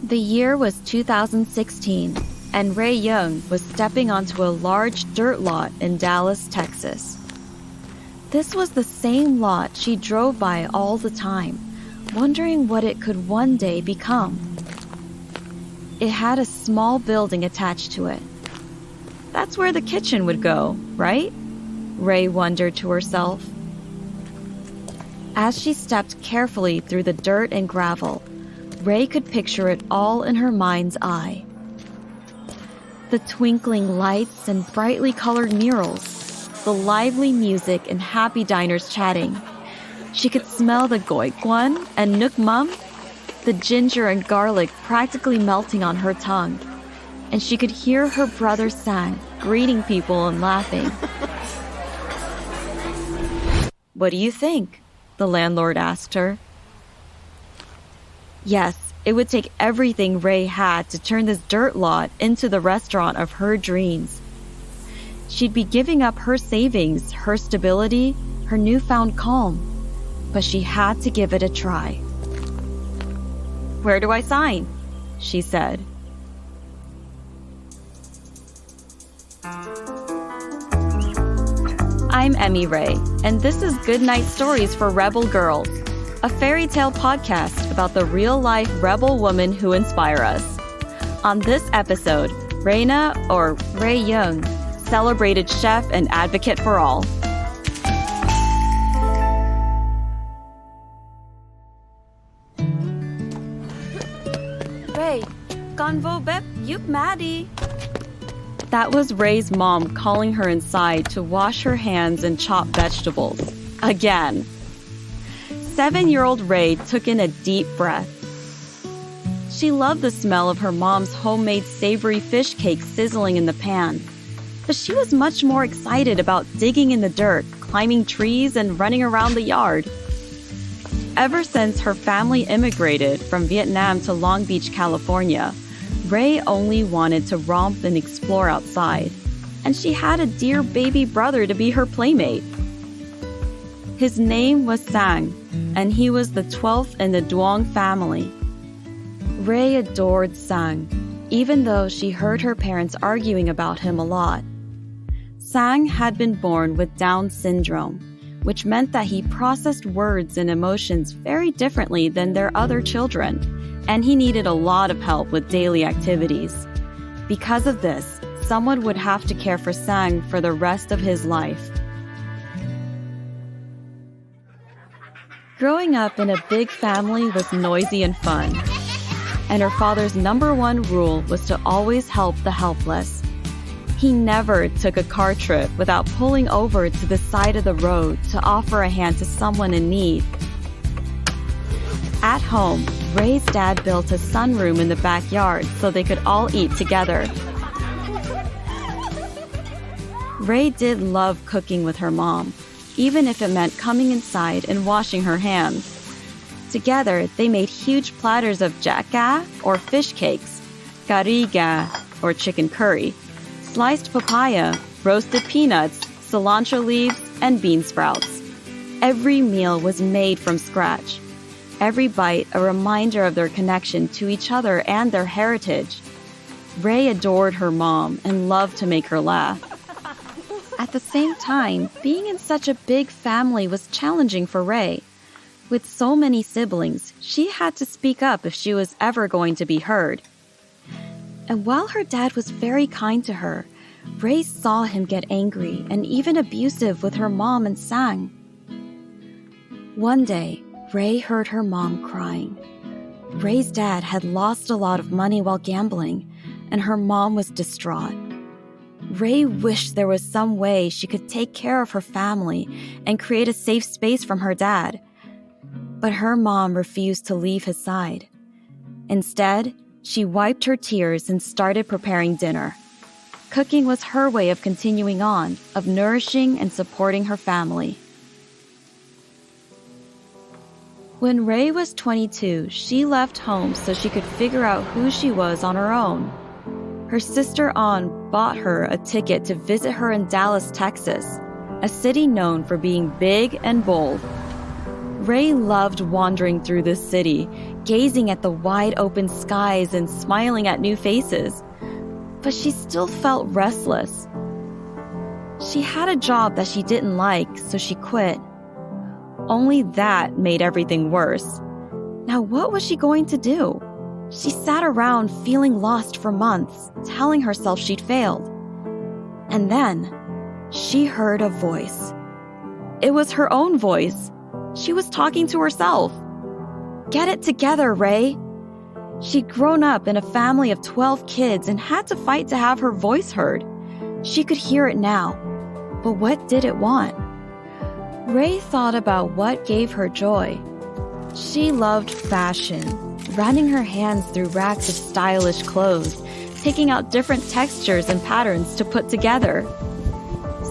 The year was 2016, and Ray Young was stepping onto a large dirt lot in Dallas, Texas. This was the same lot she drove by all the time, wondering what it could one day become. It had a small building attached to it. That's where the kitchen would go, right? Ray wondered to herself. As she stepped carefully through the dirt and gravel, Ray could picture it all in her mind's eye. The twinkling lights and brightly colored murals, the lively music and happy diners chatting. She could smell the goikwan and nukmam, the ginger and garlic practically melting on her tongue. And she could hear her brother Sang greeting people and laughing. "What do you think?" the landlord asked her. Yes, it would take everything Ray had to turn this dirt lot into the restaurant of her dreams. She'd be giving up her savings, her stability, her newfound calm, but she had to give it a try. "Where do I sign?" she said. I'm Emi Ray, and this is Goodnight Stories for Rebel Girls, a fairy tale podcast about the real-life rebel women who inspire us. On this episode, Reyna, or Ray Young, celebrated chef and advocate for all. Ray, convo bep yup Maddie. That was Ray's mom calling her inside to wash her hands and chop vegetables. Again. 7-year-old Ray took in a deep breath. She loved the smell of her mom's homemade savory fish cake sizzling in the pan. But she was much more excited about digging in the dirt, climbing trees, and running around the yard. Ever since her family immigrated from Vietnam to Long Beach, California, Ray only wanted to romp and explore outside, and she had a dear baby brother to be her playmate. His name was Sang, and he was the 12th in the Duong family. Ray adored Sang, even though she heard her parents arguing about him a lot. Sang had been born with Down syndrome, which meant that he processed words and emotions very differently than their other children, and he needed a lot of help with daily activities. Because of this, someone would have to care for Sang for the rest of his life. Growing up in a big family was noisy and fun, and her father's #1 rule was to always help the helpless. He never took a car trip without pulling over to the side of the road to offer a hand to someone in need. At home, Ray's dad built a sunroom in the backyard so they could all eat together. Ray did love cooking with her mom, even if it meant coming inside and washing her hands. Together, they made huge platters of jaka, or fish cakes, kariga, or chicken curry, sliced papaya, roasted peanuts, cilantro leaves, and bean sprouts. Every meal was made from scratch. Every bite a reminder of their connection to each other and their heritage. Ray adored her mom and loved to make her laugh. At the same time, being in such a big family was challenging for Ray. With so many siblings, she had to speak up if she was ever going to be heard. And while her dad was very kind to her, Ray saw him get angry and even abusive with her mom and Sang. One day, Ray heard her mom crying. Ray's dad had lost a lot of money while gambling, and her mom was distraught. Ray wished there was some way she could take care of her family and create a safe space from her dad. But her mom refused to leave his side. Instead, she wiped her tears and started preparing dinner. Cooking was her way of continuing on, of nourishing and supporting her family. When Ray was 22, she left home so she could figure out who she was on her own. Her sister An bought her a ticket to visit her in Dallas, Texas, a city known for being big and bold. Ray loved wandering through the city, gazing at the wide open skies and smiling at new faces. But she still felt restless. She had a job that she didn't like, so she quit. Only that made everything worse. Now what was she going to do? She sat around feeling lost for months, telling herself she'd failed. And then, she heard a voice. It was her own voice. She was talking to herself. Get it together, Ray. She'd grown up in a family of 12 kids and had to fight to have her voice heard. She could hear it now. But what did it want? Ray thought about what gave her joy. She loved fashion, running her hands through racks of stylish clothes, picking out different textures and patterns to put together.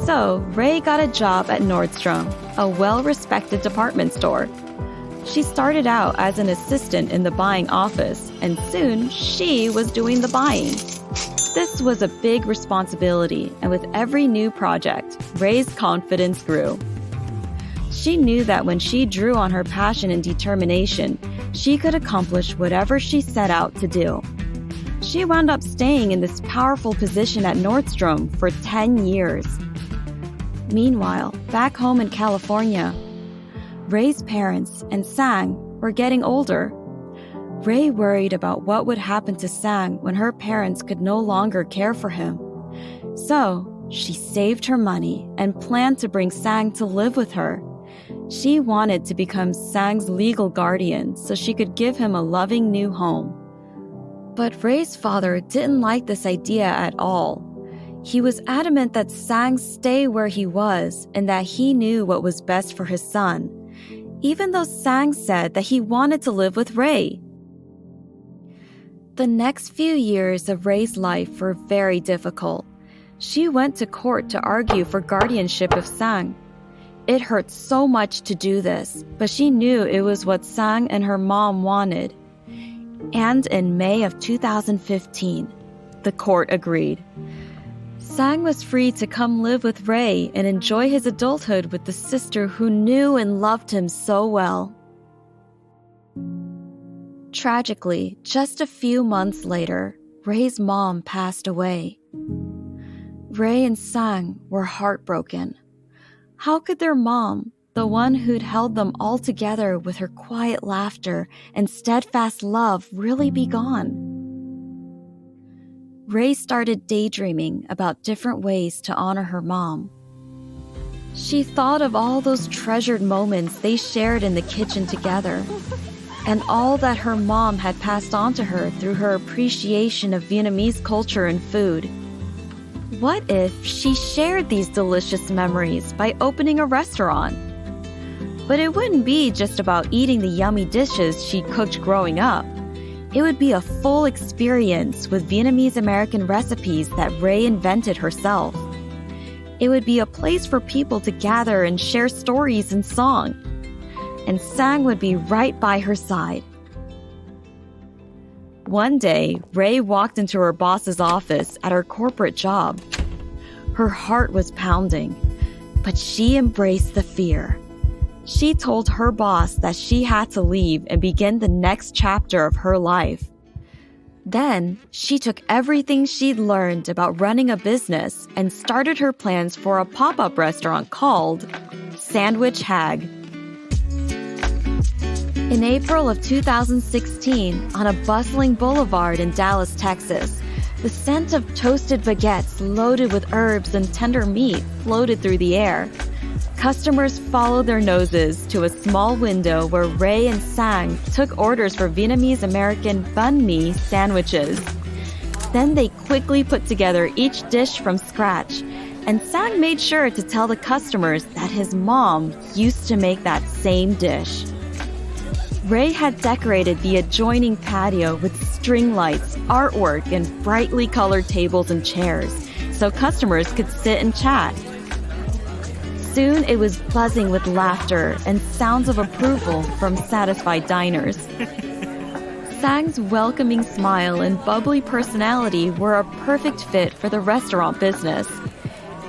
So, Ray got a job at Nordstrom, a well-respected department store. She started out as an assistant in the buying office, and soon she was doing the buying. This was a big responsibility, and with every new project, Ray's confidence grew. She knew that when she drew on her passion and determination, she could accomplish whatever she set out to do. She wound up staying in this powerful position at Nordstrom for 10 years. Meanwhile, back home in California, Ray's parents and Sang were getting older. Ray worried about what would happen to Sang when her parents could no longer care for him. So, she saved her money and planned to bring Sang to live with her. She wanted to become Sang's legal guardian so she could give him a loving new home. But Ray's father didn't like this idea at all. He was adamant that Sang stay where he was and that he knew what was best for his son, even though Sang said that he wanted to live with Ray. The next few years of Ray's life were very difficult. She went to court to argue for guardianship of Sang. It hurt so much to do this, but she knew it was what Sang and her mom wanted. And in May of 2015, the court agreed. Sang was free to come live with Ray and enjoy his adulthood with the sister who knew and loved him so well. Tragically, just a few months later, Ray's mom passed away. Ray and Sang were heartbroken. How could their mom, the one who'd held them all together with her quiet laughter and steadfast love, really be gone? Ray started daydreaming about different ways to honor her mom. She thought of all those treasured moments they shared in the kitchen together, and all that her mom had passed on to her through her appreciation of Vietnamese culture and food. What if she shared these delicious memories by opening a restaurant? But it wouldn't be just about eating the yummy dishes she cooked growing up. It would be a full experience with Vietnamese American recipes that Ray invented herself. It would be a place for people to gather and share stories and song. And Sang would be right by her side. One day, Ray walked into her boss's office at her corporate job. Her heart was pounding, but she embraced the fear. She told her boss that she had to leave and begin the next chapter of her life. Then, she took everything she'd learned about running a business and started her plans for a pop-up restaurant called Sandwich Hag. In April of 2016, on a bustling boulevard in Dallas, Texas, the scent of toasted baguettes loaded with herbs and tender meat floated through the air. Customers followed their noses to a small window where Ray and Sang took orders for Vietnamese American banh mi sandwiches. Then they quickly put together each dish from scratch, and Sang made sure to tell the customers that his mom used to make that same dish. Ray had decorated the adjoining patio with string lights, artwork, and brightly colored tables and chairs, so customers could sit and chat. Soon it was buzzing with laughter and sounds of approval from satisfied diners. Sang's welcoming smile and bubbly personality were a perfect fit for the restaurant business,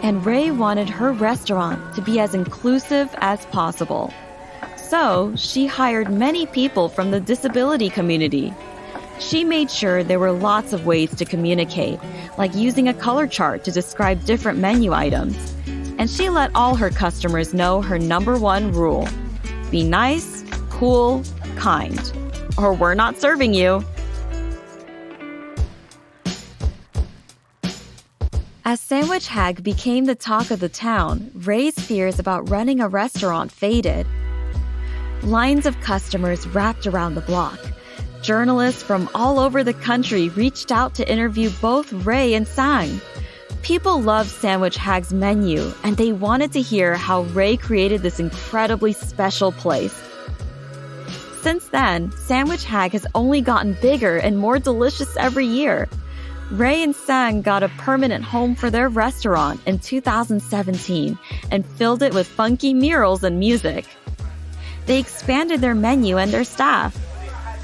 and Ray wanted her restaurant to be as inclusive as possible. So she hired many people from the disability community. She made sure there were lots of ways to communicate, like using a color chart to describe different menu items. And she let all her customers know her #1 rule: be nice, cool, kind, or we're not serving you. As Sandwich Hag became the talk of the town, Ray's fears about running a restaurant faded. Lines of customers wrapped around the block. Journalists from all over the country reached out to interview both Ray and Sang. People loved Sandwich Hag's menu, and they wanted to hear how Ray created this incredibly special place. Since then, Sandwich Hag has only gotten bigger and more delicious every year. Ray and Sang got a permanent home for their restaurant in 2017 and filled it with funky murals and music. They expanded their menu and their staff.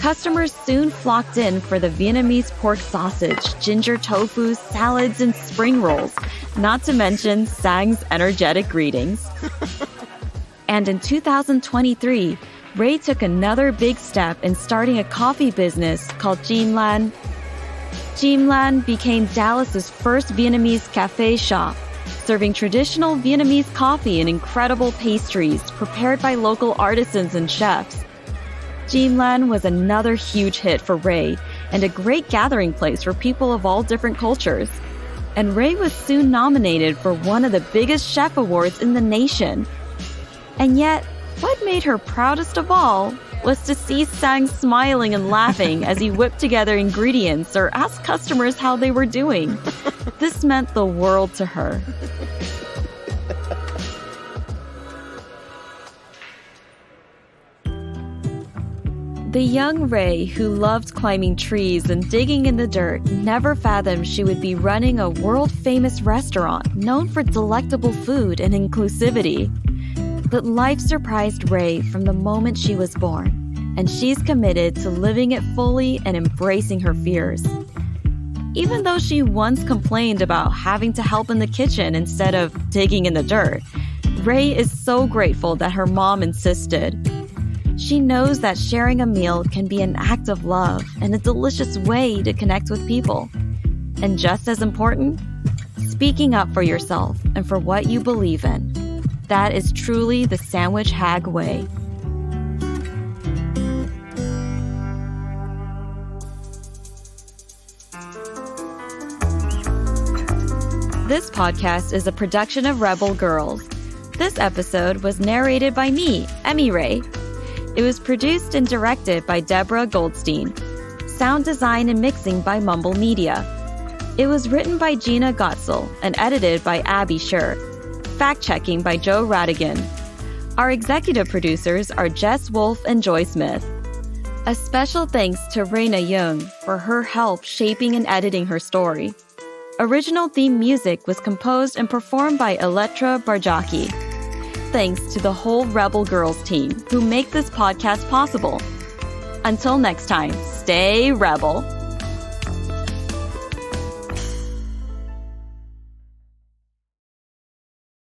Customers soon flocked in for the Vietnamese pork sausage, ginger tofu, salads, and spring rolls, not to mention Sang's energetic greetings. And in 2023, Ray took another big step in starting a coffee business called Jim Lan. Jim Lan became Dallas's first Vietnamese cafe shop, serving traditional Vietnamese coffee and incredible pastries prepared by local artisans and chefs. Jim Lan was another huge hit for Ray and a great gathering place for people of all different cultures. And Ray was soon nominated for one of the biggest chef awards in the nation. And yet, what made her proudest of all was to see Sang smiling and laughing as he whipped together ingredients or asked customers how they were doing. This meant the world to her. The young Ray, who loved climbing trees and digging in the dirt, never fathomed she would be running a world-famous restaurant known for delectable food and inclusivity. But life surprised Ray from the moment she was born, and she's committed to living it fully and embracing her fears. Even though she once complained about having to help in the kitchen instead of digging in the dirt, Ray is so grateful that her mom insisted. She knows that sharing a meal can be an act of love and a delicious way to connect with people. And just as important, speaking up for yourself and for what you believe in. That is truly the Sandwich Hag way. This podcast is a production of Rebel Girls. This episode was narrated by me, Emi Ray. It was produced and directed by Deborah Goldstein. Sound design and mixing by Mumble Media. It was written by Gina Gotsill and edited by Abby Sher. Fact-checking by Joe Rhatigan. Our executive producers are Jess Wolfe and Joy Smith. A special thanks to Reyna for her help shaping and editing her story. Original theme music was composed and performed by Elettra Bargiacchi. Thanks to the whole Rebel Girls team who make this podcast possible. Until next time, stay Rebel.